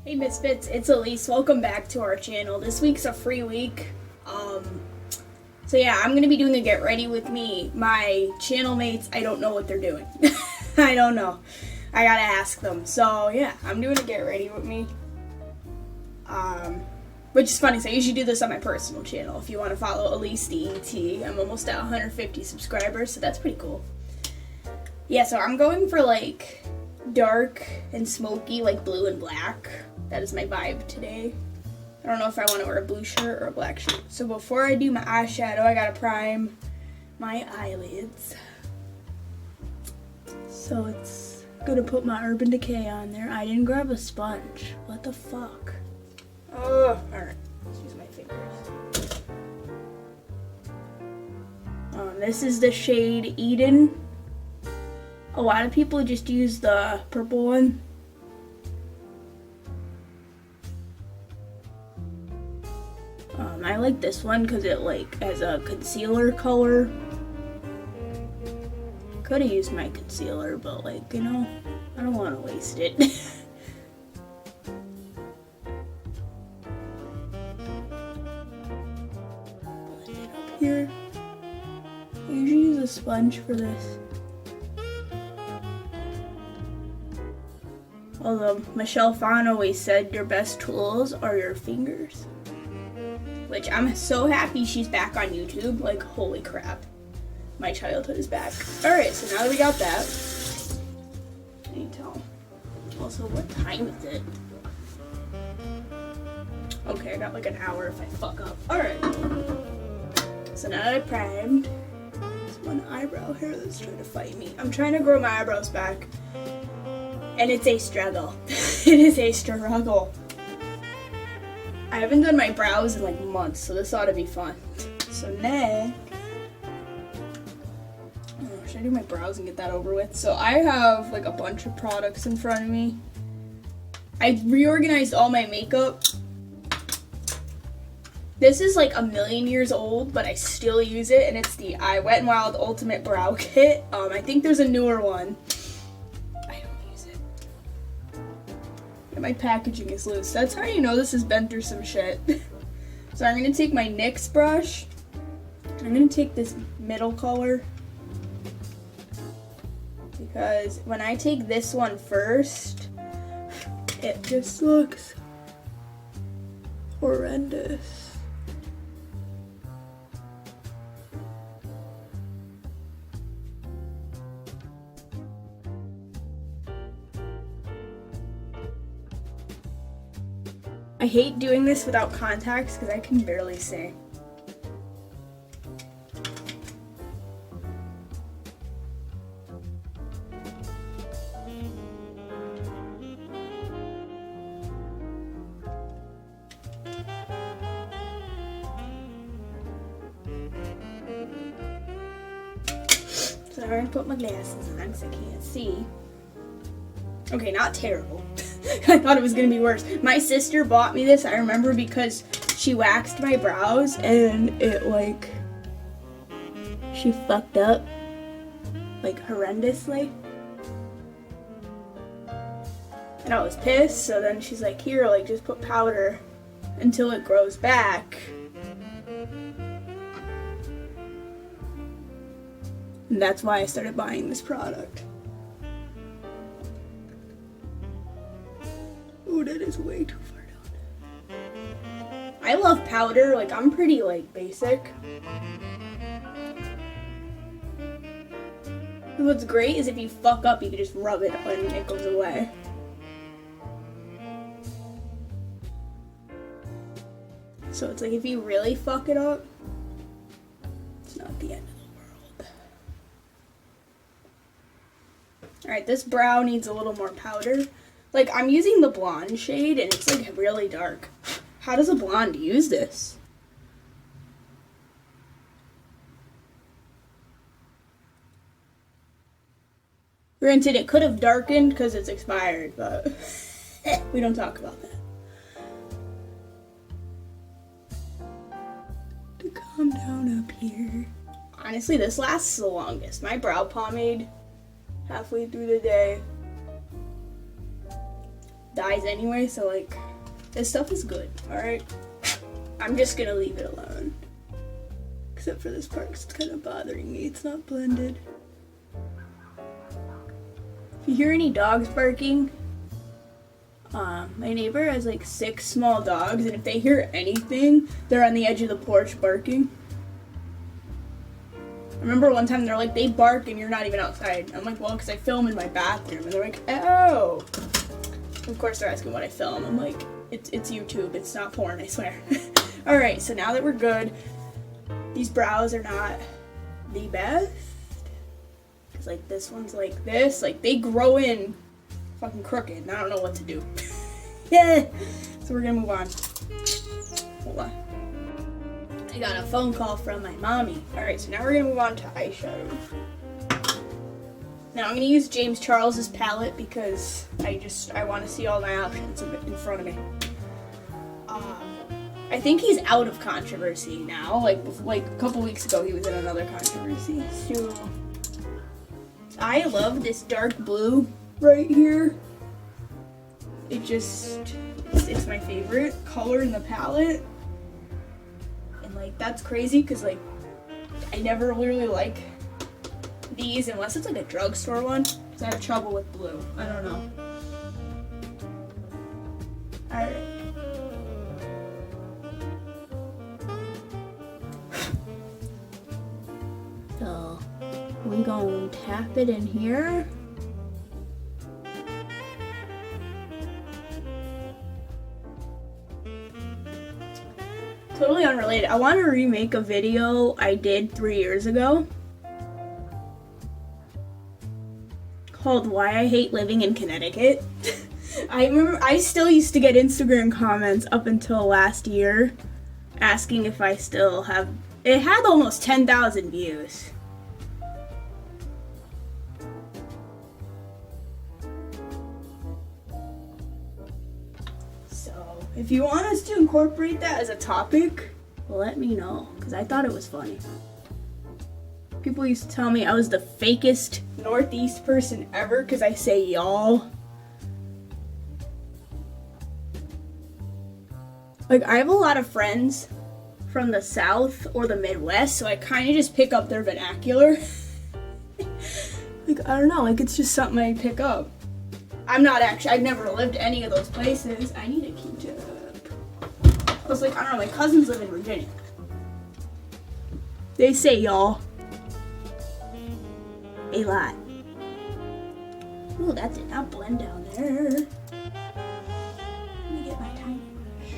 Hey Misfits, it's Elise. Welcome back to our channel. This week's a free week. So yeah, I'm gonna be doing a get ready with me. My channel mates, I don't know what they're doing. I don't know. I gotta ask them. So yeah, I'm doing a get ready with me. Which is funny, so I usually do this on my personal channel. If you want to follow Elise DET, I'm almost at 150 subscribers, so that's pretty cool. Yeah, so I'm going for like dark and smoky, like blue and black. That is my vibe today. I don't know if I want to wear a blue shirt or a black shirt. So before I do my eyeshadow, I gotta prime my eyelids. So it's gonna put my Urban Decay on there. I didn't grab a sponge. What the fuck? Oh, alright. Let's use my fingers. This is the shade Eden. A lot of people just use the purple one. I like this one because it like has a concealer color. Could have used my concealer, but like, you know, I don't want to waste it. Put it up here. I usually use a sponge for this. Although Michelle Phan always said your best tools are your fingers. Which I'm so happy she's back on YouTube. Like, holy crap. My childhood is back. Alright, so now that we got that, I need to tell. Also, what time is it? Okay, I got like an hour if I fuck up. Alright. So now that I primed, there's one eyebrow hair that's trying to fight me. I'm trying to grow my eyebrows back. And it's a struggle. It is a struggle. I haven't done my brows in like months, so this ought to be fun. So next, should I do my brows and get that over with? So I have like a bunch of products in front of me. I reorganized all my makeup. This is like a million years old, but I still use it, and it's the Wet n Wild Ultimate Brow Kit. I think there's a newer one. My packaging is loose. That's how you know this has been through some shit. So I'm going to take my NYX brush. I'm going to take this middle color. Because when I take this one first, it just looks horrendous. I hate doing this without contacts because I can barely see. So I'm going to put my glasses on because I can't see. Okay, not terrible. I thought it was gonna be worse. My sister bought me this, I remember, because she waxed my brows and it like, she fucked up like horrendously. And I was pissed, so then she's like, here, like just put powder until it grows back. And that's why I started buying this product. Oh, that is way too far down. I love powder. Like, I'm pretty, like, basic. And what's great is if you fuck up, you can just rub it and it goes away. So it's like, if you really fuck it up, it's not the end of the world. Alright, this brow needs a little more powder. Like, I'm using the blonde shade, and it's, like, really dark. How does a blonde use this? Granted, it could have darkened because it's expired, but we don't talk about that. To calm down up here. Honestly, this lasts the longest. My brow pomade, halfway through the day, dyes anyway, so like, this stuff is good, alright? I'm just gonna leave it alone. Except for this part, 'cause it's kind of bothering me. It's not blended. If you hear any dogs barking, my neighbor has like 6 small dogs, and if they hear anything, they're on the edge of the porch barking. I remember one time they're like, they bark and you're not even outside. I'm like, well, because I film in my bathroom. And they're like, oh. Of course they're asking what I film. I'm like, it's YouTube. It's not porn, I swear. Alright, so now that we're good, these brows are not the best. Because like this one's like this. Like they grow in fucking crooked and I don't know what to do. Yeah. So we're gonna move on. Hold on. I got a phone call from my mommy. Alright, so now we're gonna move on to eyeshadow. Now I'm gonna use James Charles's palette because I want to see all my options in front of me. I think he's out of controversy now. Like a couple weeks ago, he was in another controversy. So I love this dark blue right here. It's my favorite color in the palette. And like that's crazy because like I never really like these unless it's like a drugstore one. Because I have trouble with blue. I don't know. Alright. So we're gonna tap it in here. Totally unrelated. I want to remake a video I did 3 years ago called Why I Hate Living in Connecticut. I remember I still used to get Instagram comments up until last year asking if I still have. It had almost 10,000 views. So, if you want us to incorporate that as a topic, let me know, because I thought it was funny. People used to tell me I was the fakest Northeast person ever because I say y'all. Like, I have a lot of friends from the South or the Midwest, so I kind of just pick up their vernacular. Like, I don't know, like, it's just something I pick up. I've never lived any of those places. I need a Q-tip. I was like, I don't know, my cousins live in Virginia. They say y'all a lot. Ooh, that did not blend down there. Let me get my tiny brush.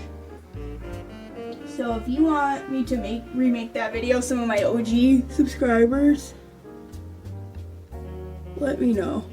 So if you want me to remake that video, some of my OG subscribers, let me know.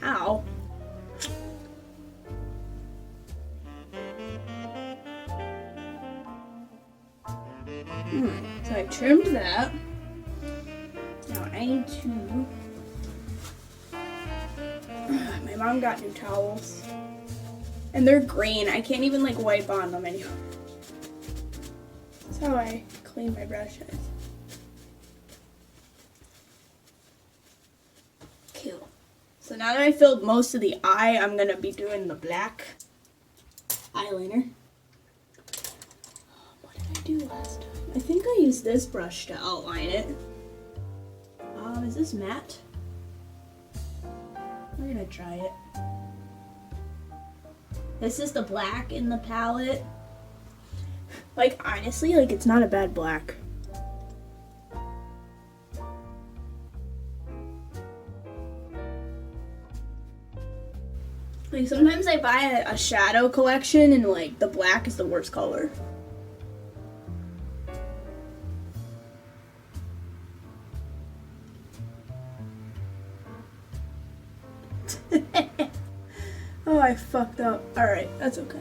Ow. So I trimmed that. Now I need to... My mom got new towels. And they're green. I can't even like wipe on them anymore. That's how I clean my brushes. Cool. So now that I filled most of the eye, I'm going to be doing the black eyeliner. What did I do last time? I think I used this brush to outline it. Is this matte? We're going to try it. This is the black in the palette. Like, honestly, like, it's not a bad black. Like, sometimes I buy a shadow collection and, like, the black is the worst color. Oh, I fucked up. Alright, that's okay.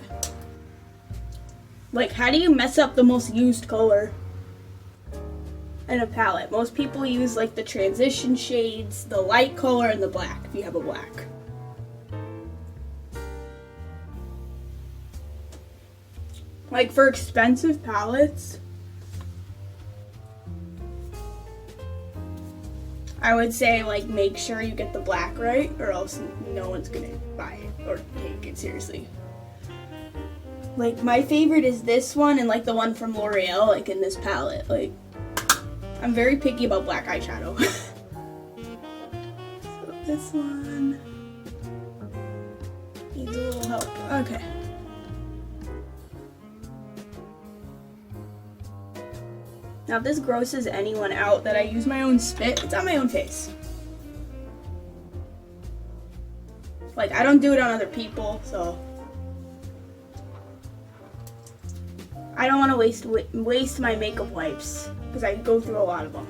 Like, how do you mess up the most used color in a palette? Most people use like the transition shades, the light color, and the black if you have a black. Like for expensive palettes, I would say like make sure you get the black right, or else no one's gonna buy it or take it seriously. Like my favorite is this one and like the one from L'Oreal, like in this palette. Like I'm very picky about black eyeshadow. So this one needs a little help. Okay. Now if this grosses anyone out that I use my own spit, it's on my own face. Like I don't do it on other people, so I don't want to waste my makeup wipes because I go through a lot of them.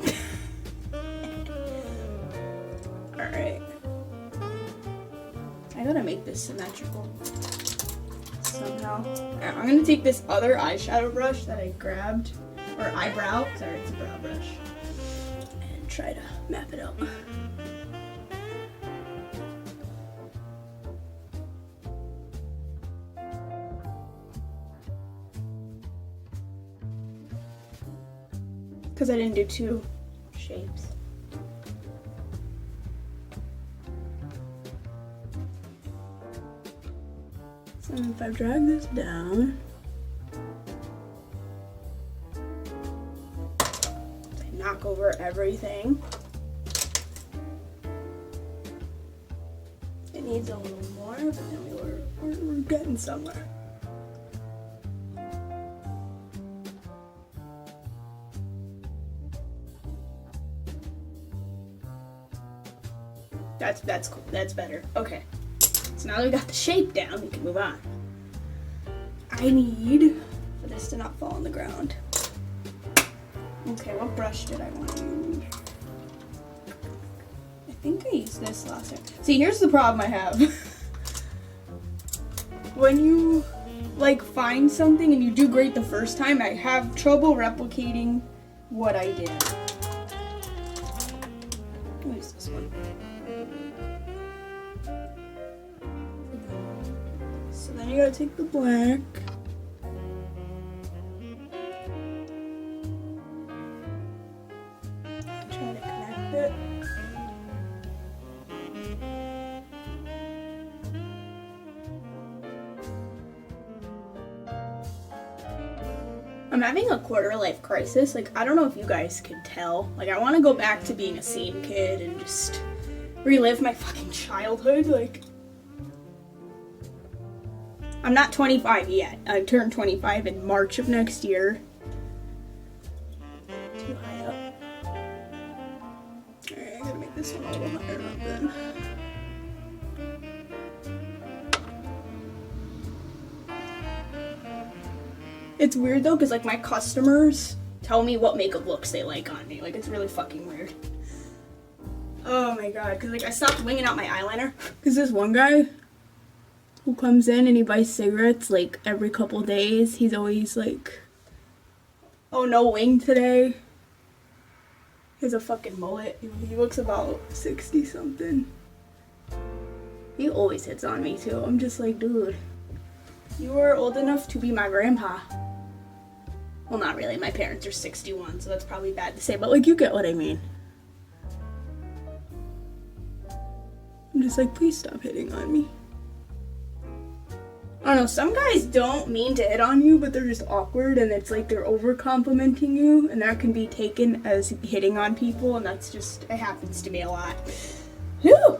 Alright. I gotta make this symmetrical somehow. Right, I'm gonna take this other eyeshadow brush that I grabbed, or eyebrow, sorry, it's a brow brush, and try to map it out. Because I didn't do two shapes. So if I drag this down, I knock over everything. It needs a little more, but then we're getting somewhere. That's cool. That's better. Okay. So now that we got the shape down, we can move on. I need for this to not fall on the ground. Okay, what brush did I want to use? I think I used this last time. See, here's the problem I have. When you like find something and you do great the first time, I have trouble replicating what I did. I'll use this one. So then you gotta take the black. And try to connect it. I'm having a quarter life crisis. Like, I don't know if you guys can tell. Like, I want to go back to being a scene kid and just relive my fucking childhood. Like, I'm not 25 yet. I turned 25 in March of next year. Too high up. Alright, I gotta make this one a little higher up then. It's weird though, because like my customers tell me what makeup looks they like on me. Like, it's really fucking weird. Oh my god, because like I stopped winging out my eyeliner. Because this one guy who comes in and he buys cigarettes like every couple days, he's always like, oh, no wing today. He has a fucking mullet. He looks about 60 something. He always hits on me too. I'm just like, dude, you are old enough to be my grandpa. Well, not really. My parents are 61, so that's probably bad to say, but like, you get what I mean. I'm just like, please stop hitting on me. I don't know, some guys don't mean to hit on you, but they're just awkward, and it's like they're over complimenting you, and that can be taken as hitting on people, and that's just, it happens to me a lot. Whew!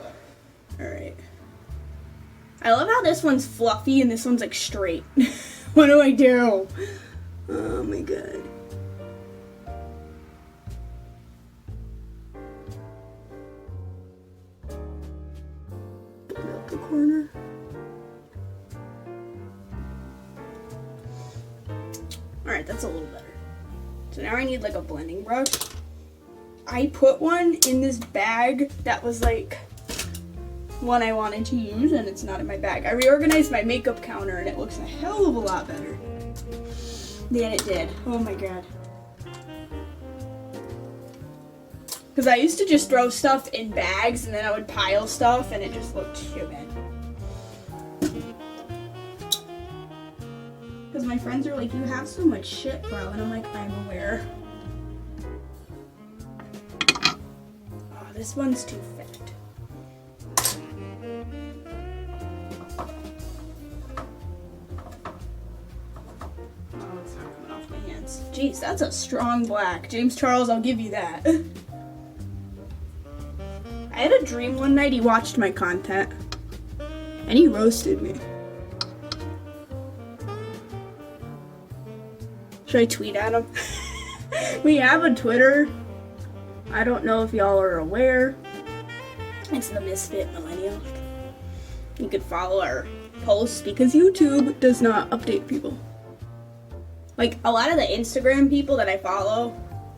Alright. I love how this one's fluffy and this one's like straight. What do I do? Oh my god. Put out the corner. Alright, that's a little better. So now I need like a blending brush. I put one in this bag that was like one I wanted to use, and it's not in my bag. I reorganized my makeup counter and it looks a hell of a lot better. Yeah, it did. Oh my god. Because I used to just throw stuff in bags and then I would pile stuff and it just looked stupid. Because my friends are like, you have so much shit, bro. And I'm like, I'm aware. Oh, this one's too fat. Oh, it's not coming off my hands. Jeez, that's a strong black. James Charles, I'll give you that. I had a dream one night he watched my content. And he roasted me. Should I tweet at him? We have a Twitter. I don't know if y'all are aware. It's the Misfit Millennial. You could follow our posts because YouTube does not update people. Like, a lot of the Instagram people that I follow,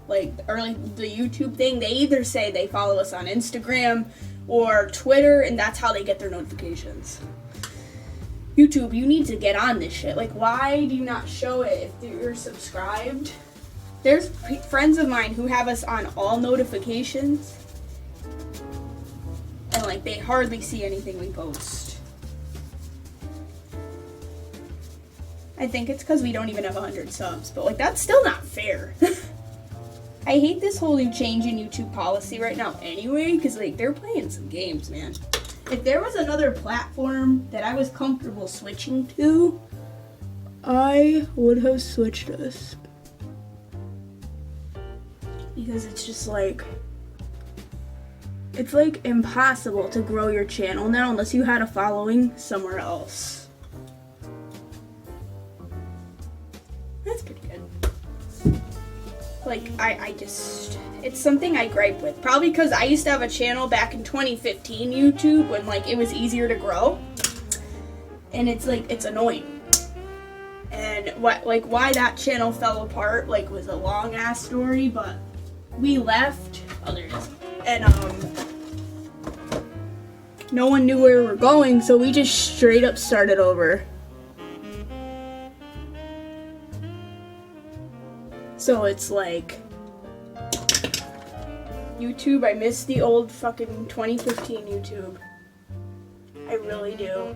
like, or like the YouTube thing, they either say they follow us on Instagram or Twitter, and that's how they get their notifications. YouTube, you need to get on this shit. Like, why do you not show it if you're subscribed? There's friends of mine who have us on all notifications, and like, they hardly see anything we post. I think it's because we don't even have 100 subs, but like, that's still not fair. I hate this whole new change in YouTube policy right now anyway, because like, they're playing some games, man. If there was another platform that I was comfortable switching to, I would have switched us. Because it's just like, it's like impossible to grow your channel now unless you had a following somewhere else. That's pretty good. Like, I just, it's something I gripe with. Probably because I used to have a channel back in 2015 YouTube when like it was easier to grow. And it's like, it's annoying. And what, like, why that channel fell apart, like, was a long ass story, but we left, oh there it is, and no one knew where we were going, so we just straight up started over. So it's like, YouTube, I miss the old fucking 2015 YouTube. I really do.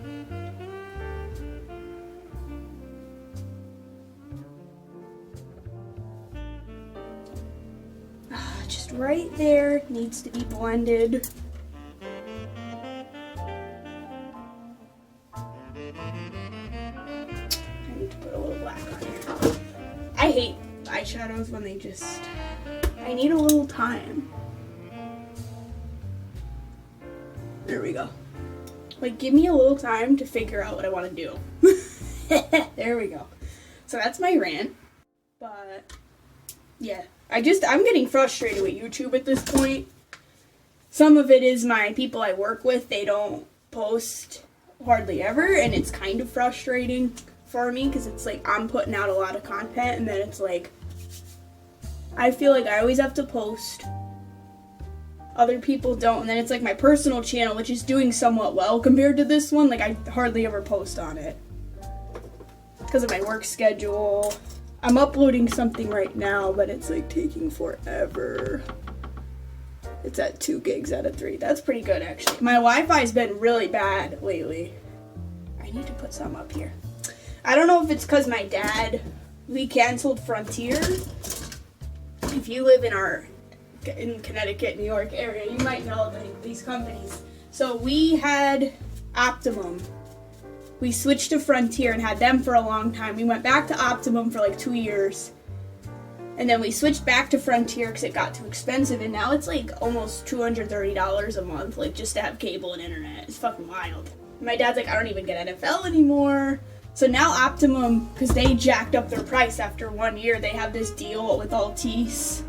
Just right there, needs to be blended. I need to put a little black on here. I hate eyeshadows when they just, I need a little time. There we go. Like, give me a little time to figure out what I want to do. There we go. So that's my rant. But, yeah. I'm getting frustrated with YouTube at this point. Some of it is my people I work with, they don't post hardly ever, and it's kind of frustrating for me, because it's like, I'm putting out a lot of content, and then it's like, I feel like I always have to post. Other people don't, and then it's like my personal channel, which is doing somewhat well compared to this one. Like, I hardly ever post on it because of my work schedule. I'm uploading something right now, but it's like taking forever. It's at 2 gigs out of 3. That's pretty good, actually. My Wi-Fi's been really bad lately. I need to put some up here. I don't know if it's because my dad, we canceled Frontier. If you live in Connecticut, New York area, you might know these companies. So we had Optimum. We switched to Frontier and had them for a long time. We went back to Optimum for like 2 years. And then we switched back to Frontier because it got too expensive. And now it's like almost $230 a month, like just to have cable and internet. It's fucking wild. My dad's like, I don't even get NFL anymore. So now Optimum, because they jacked up their price after 1 year, they have this deal with Altice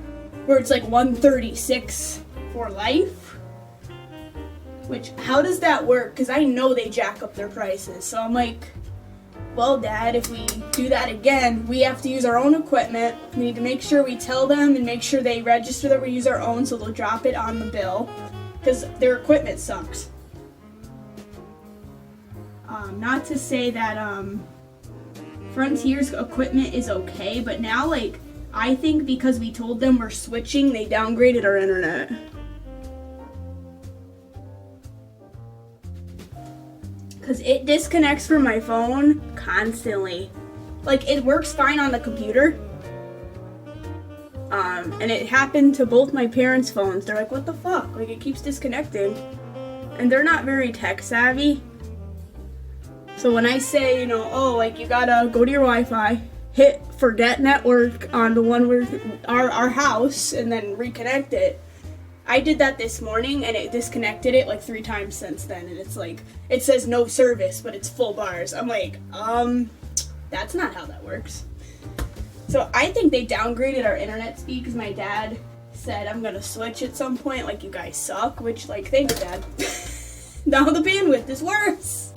where it's like $136 for life. Which, how does that work? Because I know they jack up their prices. So I'm like, well, Dad, if we do that again, we have to use our own equipment. We need to make sure we tell them and make sure they register that we use our own, so they'll drop it on the bill. Because their equipment sucks. Not to say that Frontier's equipment is okay, but now, like, I think because we told them we're switching, they downgraded our internet. Because it disconnects from my phone constantly. Like, it works fine on the computer. And it happened to both my parents' phones. They're like, what the fuck? Like, it keeps disconnecting. And they're not very tech savvy. So when I say, you know, oh, like, you gotta go to your Wi-Fi, hit forget network on the one where our house, and then reconnect it. I did that this morning, and it disconnected it like 3 times since then. And it's like, it says no service, but it's full bars. I'm like, that's not how that works. So I think they downgraded our internet speed because my dad said I'm gonna switch at some point, like, you guys suck, which, like, thanks, Dad. Now the bandwidth is worse.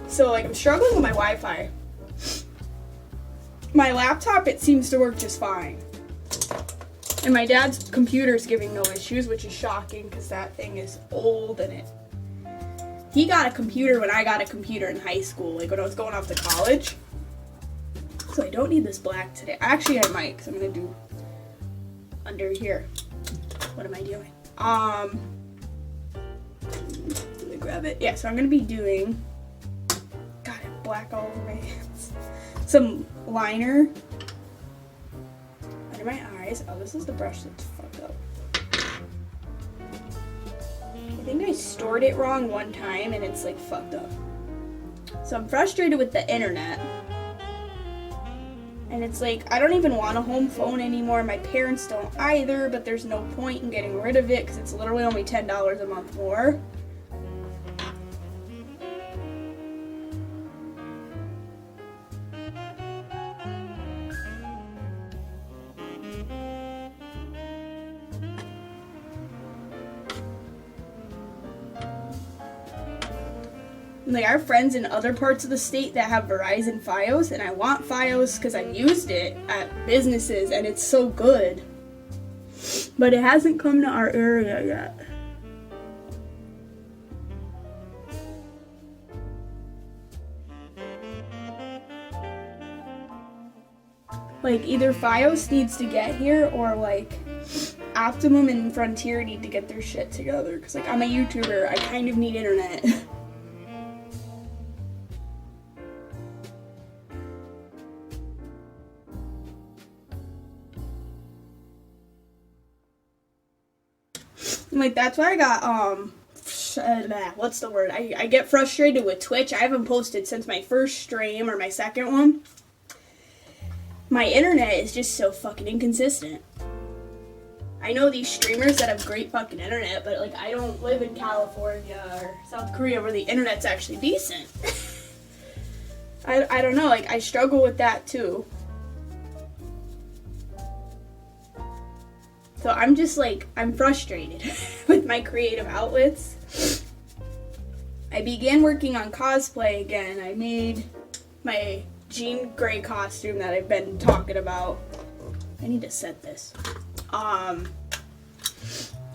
So, like, I'm struggling with my Wi-Fi. My laptop, it seems to work just fine. And my dad's computer's giving no issues, which is shocking because that thing is old and he got a computer when I got a computer in high school, like when I was going off to college. So I don't need this black today. Actually, I might, because I'm going to do under here. What am I doing? Let me grab it. Yeah, so I'm going to be doing, got it black all over my hands. Some liner under my eyes. Oh, this is the brush that's fucked up. I think I stored it wrong one time and it's like fucked up. So I'm frustrated with the internet. And it's like, I don't even want a home phone anymore. My parents don't either, but there's no point in getting rid of it because it's literally only $10 a month more. Like, I have friends in other parts of the state that have Verizon Fios, and I want Fios because I've used it at businesses and it's so good. But it hasn't come to our area yet. Like, either Fios needs to get here or, like, Optimum and Frontier need to get their shit together. Because, like, I'm a YouTuber. I kind of need internet. Like, that's why I got, what's the word? I get frustrated with Twitch. I haven't posted since my first stream or my second one. My internet is just so fucking inconsistent. I know these streamers that have great fucking internet, but, like, I don't live in California or South Korea where the internet's actually decent. I don't know, like, I struggle with that too. So I'm just like, I'm frustrated with my creative outlets. I began working on cosplay again. I made my Jean Grey costume that I've been talking about. I need to set this.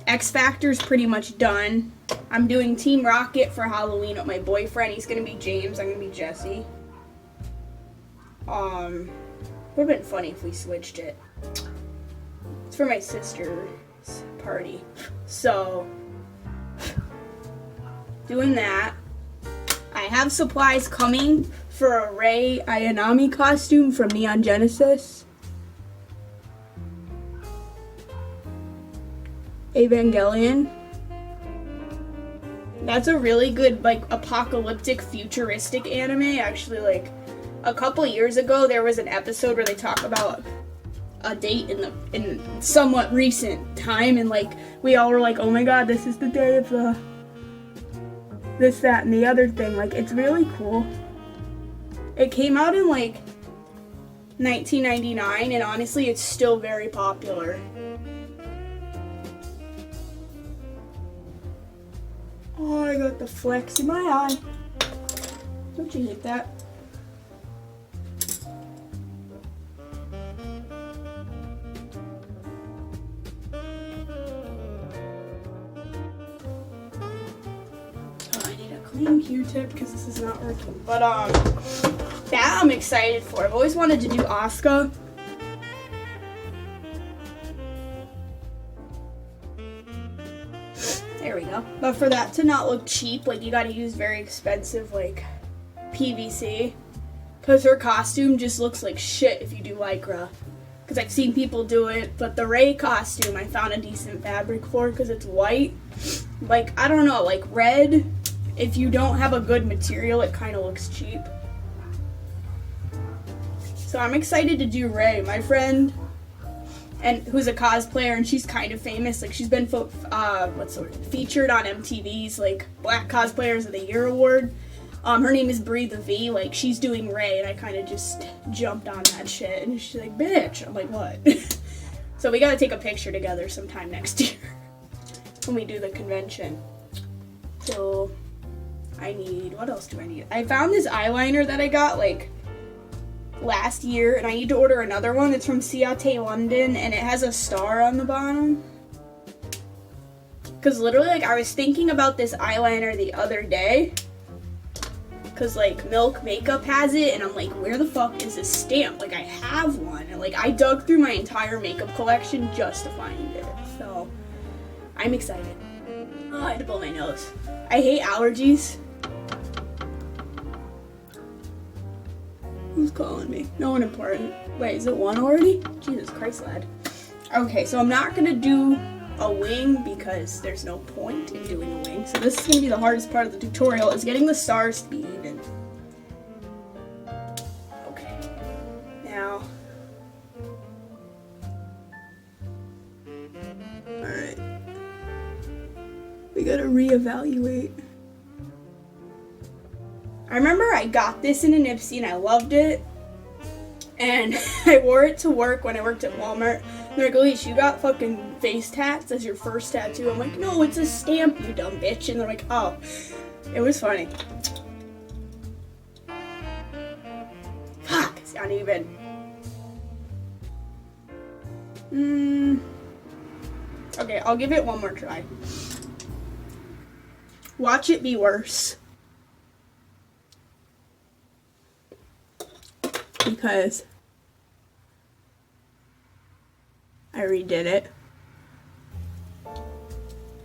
X Factor's pretty much done. I'm doing Team Rocket for Halloween with my boyfriend. He's gonna be James, I'm gonna be Jesse. Would've been funny if we switched it. It's for my sister's party. So, doing that. I have supplies coming for a Rey Ayanami costume from Neon Genesis. Evangelion. That's a really good, like, apocalyptic, futuristic anime. Actually, like, a couple years ago, there was an episode where they talk about a date in somewhat recent time, and, like, we all were like, oh my god, this is the day of the this, that, and the other thing. Like, it's really cool. It came out in, like, 1999, and honestly, it's still very popular. Oh, I got the flecks in my eye. Don't you hate that? Oh, I need a clean Q-tip because this is not working. But, That I'm excited for. I've always wanted to do Asuka. There we go. But for that to not look cheap, like, you gotta use very expensive, like, PVC. Because her costume just looks like shit if you do Lycra. Because I've seen people do it, but the Rey costume I found a decent fabric for because it's white. Like, I don't know, like red, if you don't have a good material, it kind of looks cheap. So I'm excited to do Rey. My friend, and who's a cosplayer, and she's kind of famous. Like, she's been featured on MTV's like Black Cosplayers of the Year award. Her name is Bree the V. Like, she's doing Rey, and I kind of just jumped on that shit. And she's like, bitch. I'm like, what? So we gotta take a picture together sometime next year when we do the convention. So I need, what else do I need? I found this eyeliner that I got like last year, and I need to order another one. It's from Ciate London, and it has a star on the bottom. Because literally, like, I was thinking about this eyeliner the other day. Because, like, Milk Makeup has it, and I'm like, where the fuck is this stamp? Like, I have one. And, like, I dug through my entire makeup collection just to find it. So, I'm excited. Oh, I had to blow my nose. I hate allergies. Who's calling me? No one important. Wait, is it 1 already? Jesus Christ, lad. Okay, so I'm not gonna do a wing because there's no point in doing a wing. So this is gonna be the hardest part of the tutorial, is getting the star speed. And okay, now, all right, we gotta reevaluate. I remember I got this in an Ipsy and I loved it, and I wore it to work when I worked at Walmart. They're like, Elise, you got fucking face tats as your first tattoo? I'm like, no, it's a stamp, you dumb bitch. And they're like, oh. It was funny. Fuck, it's uneven. Okay, I'll give it one more try. Watch it be worse. Because I redid it.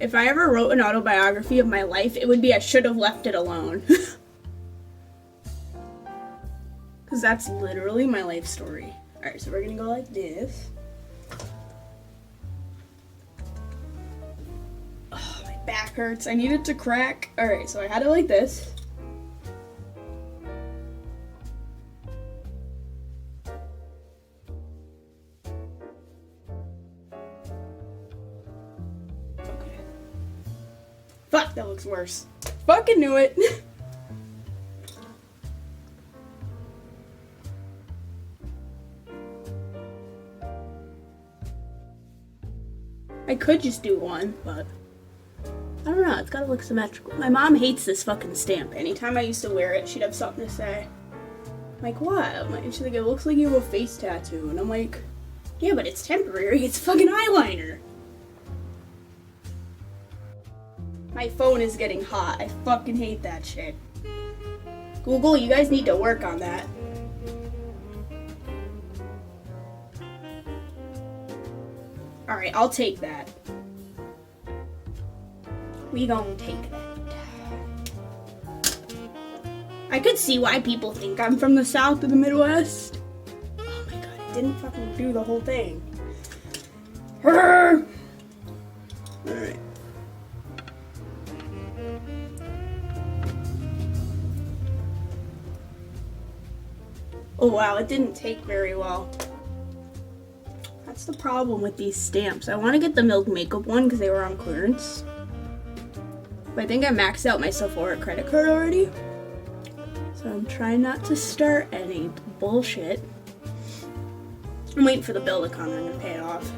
If I ever wrote an autobiography of my life, it would be I should have left it alone. Because that's literally my life story. Alright, so we're gonna go like this. Oh, my back hurts. I need it to crack. Alright, so I had it like this. Fuck, that looks worse. Fucking knew it. I could just do one, but I don't know, it's gotta look symmetrical. My mom hates this fucking stamp. Anytime I used to wear it, she'd have something to say. I'm like, what? And she's like, it looks like you have a face tattoo. And I'm like, yeah, but it's temporary. It's fucking eyeliner. My phone is getting hot. I fucking hate that shit. Google, you guys need to work on that. Alright, I'll take that. We gon' take that. I could see why people think I'm from the South or the Midwest. Oh my god, I didn't fucking do the whole thing. Alright. Oh wow, it didn't take very well. That's the problem with these stamps. I want to get the Milk Makeup one because they were on clearance. But I think I maxed out my Sephora credit card already. So I'm trying not to start any bullshit. I'm waiting for the bill to come and I'm going to pay it off.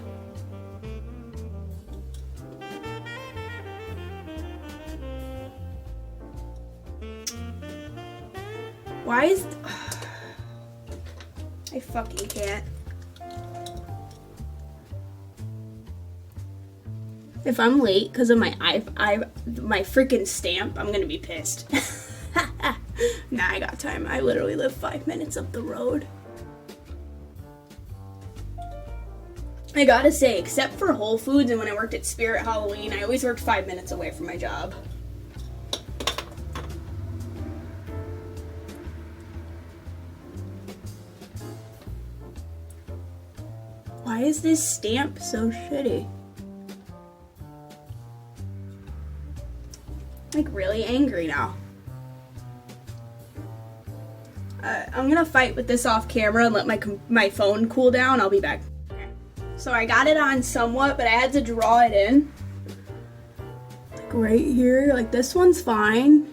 Why is... I fucking can't. If I'm late because of my freaking stamp, I'm gonna be pissed. Nah, I got time. I literally live 5 minutes up the road. I gotta say, except for Whole Foods and when I worked at Spirit Halloween, I always worked 5 minutes away from my job. Why is this stamp so shitty? Like really angry now. I'm gonna fight with this off camera and let my phone cool down. I'll be back. Okay. So I got it on somewhat, but I had to draw it in. Like right here, like this one's fine.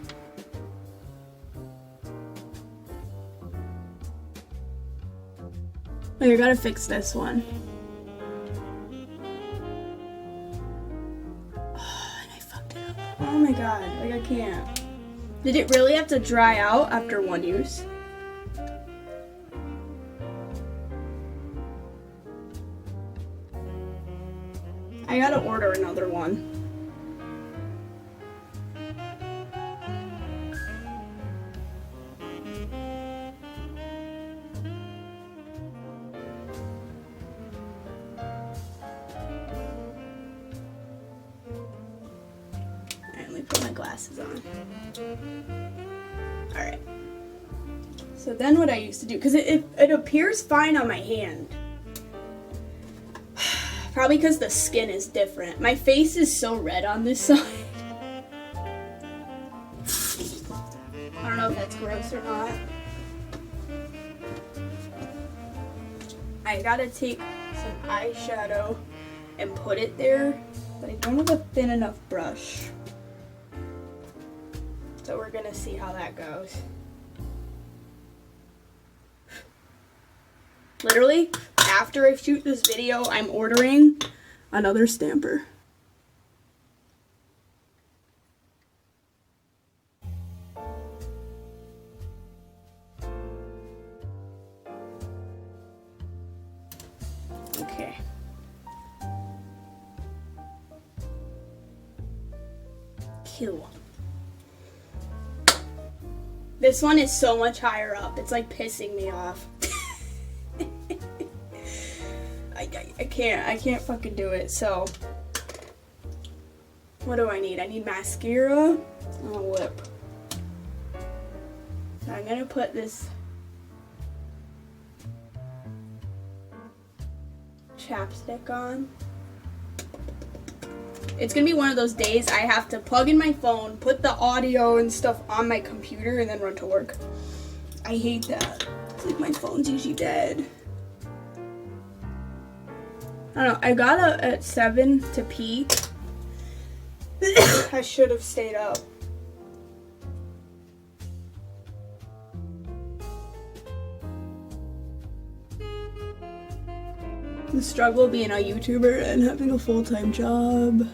Oh, you gotta fix this one. Oh, and I fucked it up. Oh my god, like I can't. Did it really have to dry out after one use? I gotta order another one. Let me put my glasses on. Alright. So then what I used to do, because it appears fine on my hand. Probably because the skin is different. My face is so red on this side. I don't know if that's gross or not. I gotta take some eyeshadow and put it there, but I don't have a thin enough brush. So we're gonna see how that goes. Literally, after I shoot this video, I'm ordering another stamper. Okay. Cute. This one is so much higher up. It's like pissing me off. I can't fucking do it. So, what do I need? I need mascara and a lip. So I'm gonna put this chapstick on. It's gonna be one of those days I have to plug in my phone, put the audio and stuff on my computer, and then run to work. I hate that. It's like my phone's usually dead. I don't know, I got up at 7 to pee. I should have stayed up. The struggle of being a YouTuber and having a full-time job.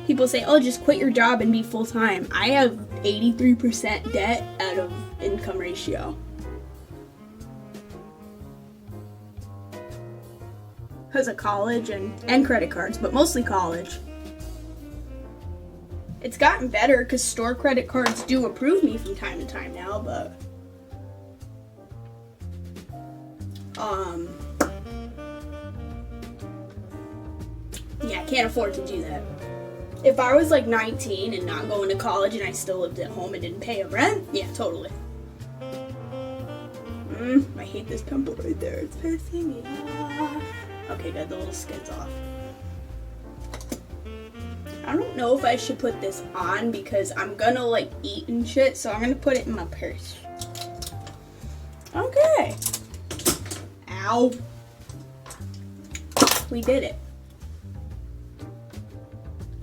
People say, oh, just quit your job and be full-time. I have 83% debt out of income ratio. Because of college and credit cards, but mostly college. It's gotten better because store credit cards do approve me from time to time now, but yeah, I can't afford to do that. If I was like 19 and not going to college and I still lived at home and didn't pay a rent, yeah, totally. I hate this pimple right there. It's pissing me off. Okay, good. The little skin's off. I don't know if I should put this on because I'm gonna like eat and shit, so I'm gonna put it in my purse. Okay. Ow. We did it.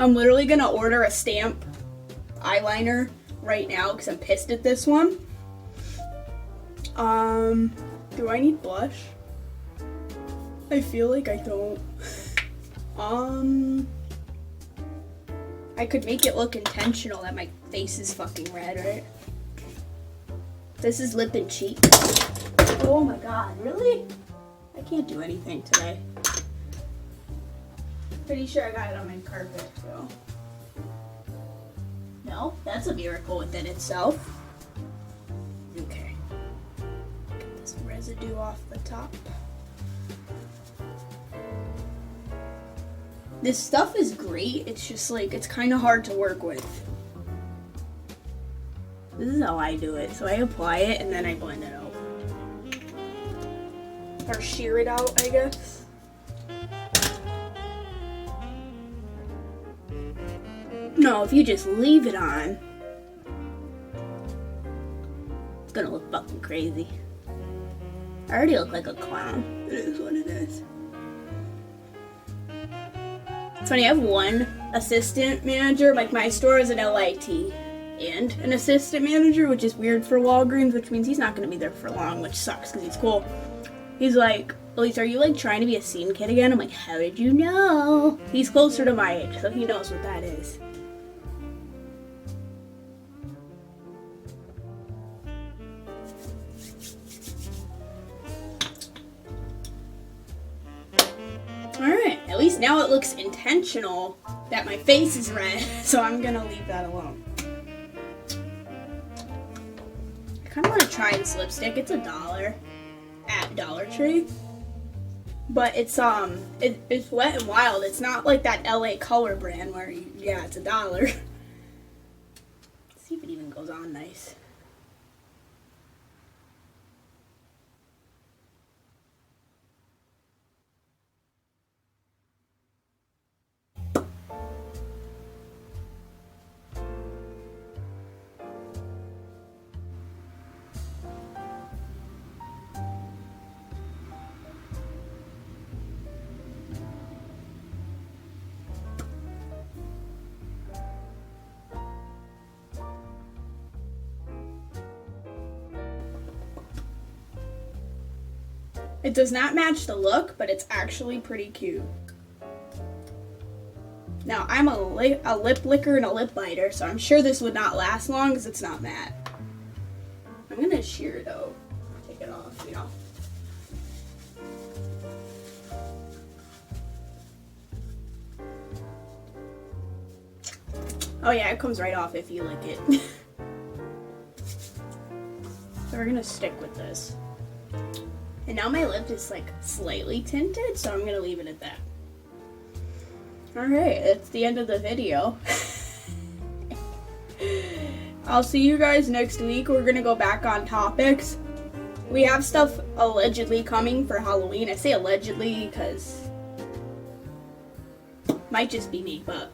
I'm literally gonna order a stamp eyeliner right now because I'm pissed at this one. Do I need blush? I feel like I don't. I could make it look intentional that my face is fucking red, right? This is lip and cheek. Oh my god, really? I can't do anything today. Pretty sure I got it on my carpet, so. No, that's a miracle within itself. Okay. Get this residue off the top. This stuff is great, it's just like, it's kind of hard to work with. This is how I do it. So I apply it and then I blend it out. Or shear it out, I guess. No, if you just leave it on, it's gonna look fucking crazy. I already look like a clown. It is what it is. It's funny, I have one assistant manager. Like, my store is an LIT and an assistant manager, which is weird for Walgreens, which means he's not gonna be there for long, which sucks because he's cool. He's like, Elise, are you like trying to be a scene kid again? I'm like, how did you know? He's closer to my age, so he knows what that is. Alright, at least now it looks intentional that my face is red, so I'm gonna leave that alone. I kinda wanna try this lipstick. It's $1 at Dollar Tree. But it's it's Wet and Wild. It's not like that LA Color brand where yeah, it's $1. Let's see if it even goes on nice. It does not match the look, but it's actually pretty cute. Now, I'm a lip licker and a lip biter, so I'm sure this would not last long because it's not matte. I'm gonna shear though. Take it off, you know. Oh yeah, it comes right off if you lick it. So we're gonna stick with this. And now my lip is like slightly tinted, so I'm gonna leave it at that. Alright, that's the end of the video. I'll see you guys next week. We're gonna go back on topics. We have stuff allegedly coming for Halloween. I say allegedly because might just be me, but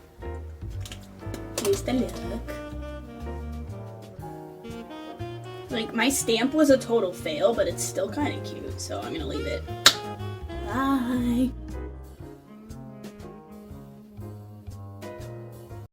here's the look. Like, my stamp was a total fail, but it's still kind of cute, so I'm gonna leave it. Bye.